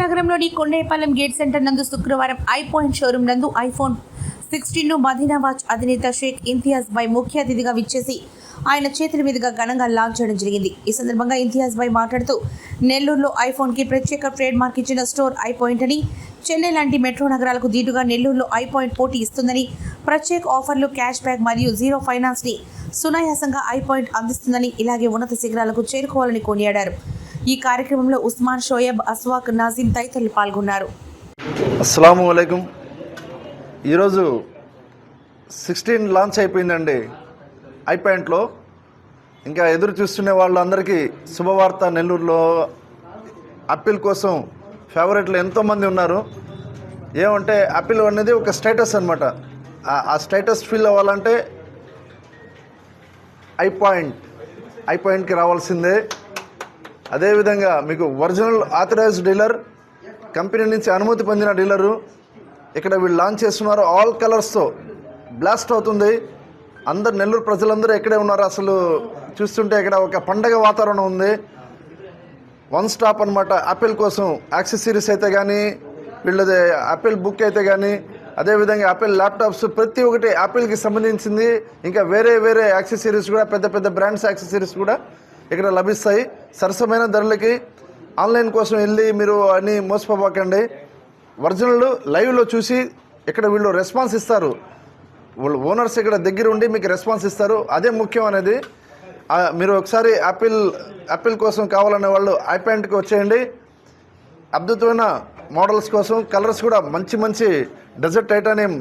నగరంలోని కొండేపాలెం gate centre నందు శుక్రవారం ఐపాయింట్ షోరూం నందు ఐఫోన్ 16 మదీనా వాచ్ అధినేత షేక్ ఇంతియాజ్ భాయ్ ముఖ్య అతిథిగా విచ్చేసి ఆయన చేతుల మీదుగా ఘనంగా లాంచ్ చేయడం జరిగింది. ఈ సందర్భంగా ఇంతియాజ్ భాయ్ మాట్లాడుతూ నెల్లూరులో ఐఫోన్ కి ప్రత్యేక ట్రేడ్ మార్క్ ఇచ్చిన స్టోర్ ఐపాయింట్ అని, చెన్నై లాంటి మెట్రో నగరాలకు దీటుగా నెల్లూరులో ఐపాయింట్ పోటీ ఇస్తుందని, ప్రత్యేక ఆఫర్లు, క్యాష్ బ్యాక్ మరియు జీరో ఫైనాన్స్ ని సునాయాసంగా ఐపాయింట్ అందిస్తుందని, ఇలాగే ఉన్నత శిఖరాలకు చేరుకోవాలని కొనియాడారు. ఈ కార్యక్రమంలో ఉస్మాన్, షోయబ్, అస్వాక్, నాజిం తదితరులు పాల్గొన్నారు. అస్సలాము అలైకుం. ఈరోజు 16 లాంచ్ అయిపోయిందండి ఐపాయింట్లో. ఇంకా ఎదురు చూస్తున్న వాళ్ళందరికీ శుభవార్త. నెల్లూరులో యాపిల్ కోసం ఫేవరెట్లు ఎంతోమంది ఉన్నారు. ఏమంటే యాపిల్ అనేది ఒక స్టేటస్ అనమాట. ఆ స్టేటస్ ఫీల్ అవ్వాలంటే ఐపాయింట్కి రావాల్సిందే. అదేవిధంగా మీకు ఒరిజినల్ ఆథరైజ్డ్ డీలర్, కంపెనీ నుంచి అనుమతి పొందిన డీలరు ఇక్కడ వీళ్ళు లాంచ్ చేస్తున్నారు. ఆల్ కలర్స్తో బ్లాస్ట్ అవుతుంది. అందరు నెల్లూరు ప్రజలందరూ ఎక్కడే ఉన్నారు. అసలు చూస్తుంటే ఇక్కడ ఒక పండగ వాతావరణం ఉంది. వన్ స్టాప్ అనమాట యాపిల్ కోసం. యాక్సెసరీస్ అయితే కానీ, వీళ్ళది యాపిల్ బుక్ అయితే కానీ, అదేవిధంగా యాపిల్ ల్యాప్టాప్స్, ప్రతి ఒక్కటి యాపిల్కి సంబంధించింది. ఇంకా వేరే వేరే యాక్సెసరీస్ కూడా, పెద్ద పెద్ద బ్రాండ్స్ యాక్సెసరీస్ కూడా ఇక్కడ లభిస్తాయి సరసమైన ధరలకి. ఆన్లైన్ కోసం వెళ్ళి మీరు అన్నీ మోసపోకండి. ఒరిజినల్ లైవ్లో చూసి ఇక్కడ వీళ్ళు రెస్పాన్స్ ఇస్తారు. వాళ్ళు ఓనర్స్ ఇక్కడ దగ్గర ఉండి మీకు రెస్పాన్స్ ఇస్తారు. అదే ముఖ్యం అనేది. మీరు ఒకసారి యాపిల్ కోసం కావాలనే వాళ్ళు ఐపాయింట్కి వచ్చేయండి. అద్భుతమైన మోడల్స్ కోసం కలర్స్ కూడా మంచి మంచి డెజర్ట్ టైటానియం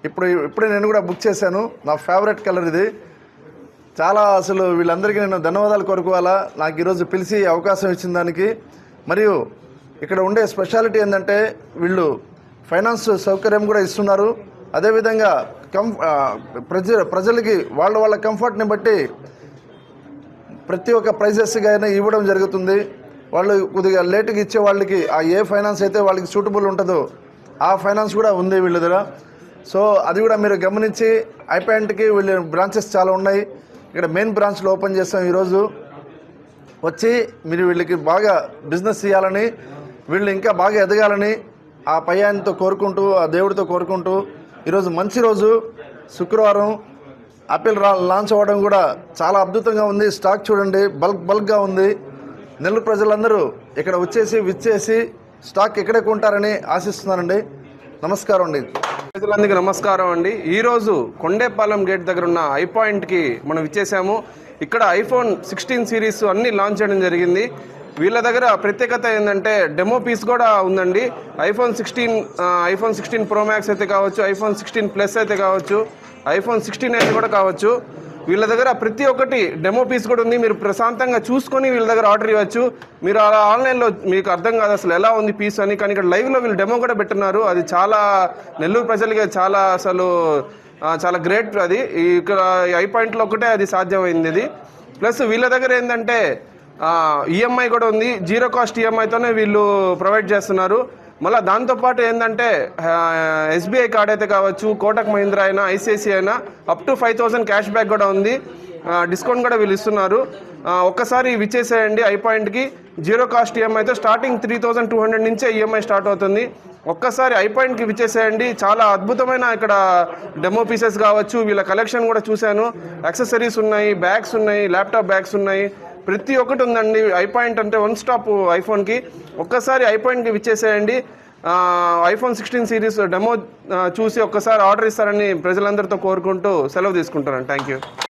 ఇప్పుడే నేను కూడా బుక్ చేశాను. నా ఫేవరెట్ కలర్ ఇది. చాలా అసలు వీళ్ళందరికీ నేను ధన్యవాదాలు కోరుకోవాలా, నాకు ఈరోజు పిలిచి అవకాశం ఇచ్చిన దానికి. మరియు ఇక్కడ ఉండే స్పెషాలిటీ ఏంటంటే వీళ్ళు ఫైనాన్స్ సౌకర్యం కూడా ఇస్తున్నారు. అదేవిధంగా ప్రజలకి వాళ్ళ కంఫర్ట్ని బట్టి ప్రతి ఒక్క ప్రైజెస్గా అయినా ఇవ్వడం జరుగుతుంది. వాళ్ళు కొద్దిగా లేటుగా ఇచ్చే వాళ్ళకి ఏ ఫైనాన్స్ అయితే వాళ్ళకి సూటబుల్ ఉంటుందో ఆ ఫైనాన్స్ కూడా ఉంది వీళ్ళ దగ్గర. సో అది కూడా మీరు గమనించి ఐపాయింట్కి వీళ్ళ బ్రాంచెస్ చాలా ఉన్నాయి. ఇక్కడ మెయిన్ బ్రాంచ్లో ఓపెన్ చేస్తాం ఈరోజు. వచ్చి మీరు వీళ్ళకి బాగా బిజినెస్ చేయాలని, వీళ్ళు ఇంకా బాగా ఎదగాలని ఆ పై ఆయనతో కోరుకుంటూ, ఆ దేవుడితో కోరుకుంటూ, ఈరోజు మంచి రోజు శుక్రవారం. యాపిల్ లాంచ్ అవ్వడం కూడా చాలా అద్భుతంగా ఉంది. స్టాక్ చూడండి, బల్క్గా ఉంది. నెల్లూరు ప్రజలందరూ ఇక్కడ విచ్చేసి స్టాక్ ఎక్కడే కొంటారని ఆశిస్తున్నానండి. నమస్కారం అండి. ప్రజలందరికీ నమస్కారం అండి. ఈరోజు కొండేపాలెం గేట్ దగ్గర ఉన్న ఐపాయింట్కి మనం ఇచ్చేసాము. ఇక్కడ ఐఫోన్ 16 సిరీస్ అన్ని లాంచ్ చేయడం జరిగింది. వీళ్ళ దగ్గర ప్రత్యేకత ఏంటంటే డెమో పీస్ కూడా ఉందండి. ఐఫోన్ 16 ప్రో మ్యాక్స్ అయితే కావచ్చు, ఐఫోన్ 16 ప్లస్ అయితే కావచ్చు, ఐఫోన్ 16 అయితే కూడా కావచ్చు. వీళ్ళ దగ్గర ప్రతి ఒక్కటి డెమో పీస్ కూడా ఉంది. మీరు ప్రశాంతంగా చూసుకొని వీళ్ళ దగ్గర ఆర్డర్ ఇవ్వచ్చు. మీరు అలా ఆన్లైన్లో మీకు అర్థం కాదు అసలు ఎలా ఉంది పీస్ అని, కానీ ఇక్కడ లైవ్లో వీళ్ళు డెమో కూడా పెట్టున్నారు. అది చాలా నెల్లూరు ప్రజలకి చాలా గ్రేట్. అది ఇక్కడ ఐపాయింట్లో ఒకటే అది సాధ్యమైంది. ఇది ప్లస్ వీళ్ళ దగ్గర ఏంటంటే ఈఎంఐ కూడా ఉంది. జీరో కాస్ట్ ఈఎంఐతోనే వీళ్ళు ప్రొవైడ్ చేస్తున్నారు. మళ్ళీ దాంతోపాటు ఏంటంటే ఎస్బీఐ కార్డ్ అయితే కావచ్చు, కోటక్ మహీంద్రా అయినా, ఐసిఐసిఐ అయినా అప్ టు 5,000 క్యాష్ బ్యాక్ కూడా ఉంది. డిస్కౌంట్ కూడా వీళ్ళు ఇస్తున్నారు. ఒక్కసారి విచ్చేసేయండి ఐపాయింట్కి. జీరో కాస్ట్ ఈఎంఐతో స్టార్టింగ్ 3,200 నుంచే ఈఎంఐ స్టార్ట్ అవుతుంది. ఒక్కసారి ఐపాయింట్కి విచ్చేసేయండి. చాలా అద్భుతమైన ఇక్కడ డెమో పీసెస్ కావచ్చు, వీళ్ళ కలెక్షన్ కూడా చూశాను. యాక్సెసరీస్ ఉన్నాయి, బ్యాగ్స్ ఉన్నాయి, ల్యాప్టాప్ బ్యాగ్స్ ఉన్నాయి, ప్రతి ఒక్కటి ఉందండి. ఐపాయింట్ అంటే వన్ స్టాప్ ఐఫోన్కి. ఒక్కసారి ఐపాయింట్కి విచ్చేసేయండి. ఐఫోన్ 16 సిరీస్ డెమో చూసి ఒక్కసారి ఆర్డర్ ఇస్తారని ప్రజలందరితో కోరుకుంటూ సెలవు తీసుకుంటాను. Thank you.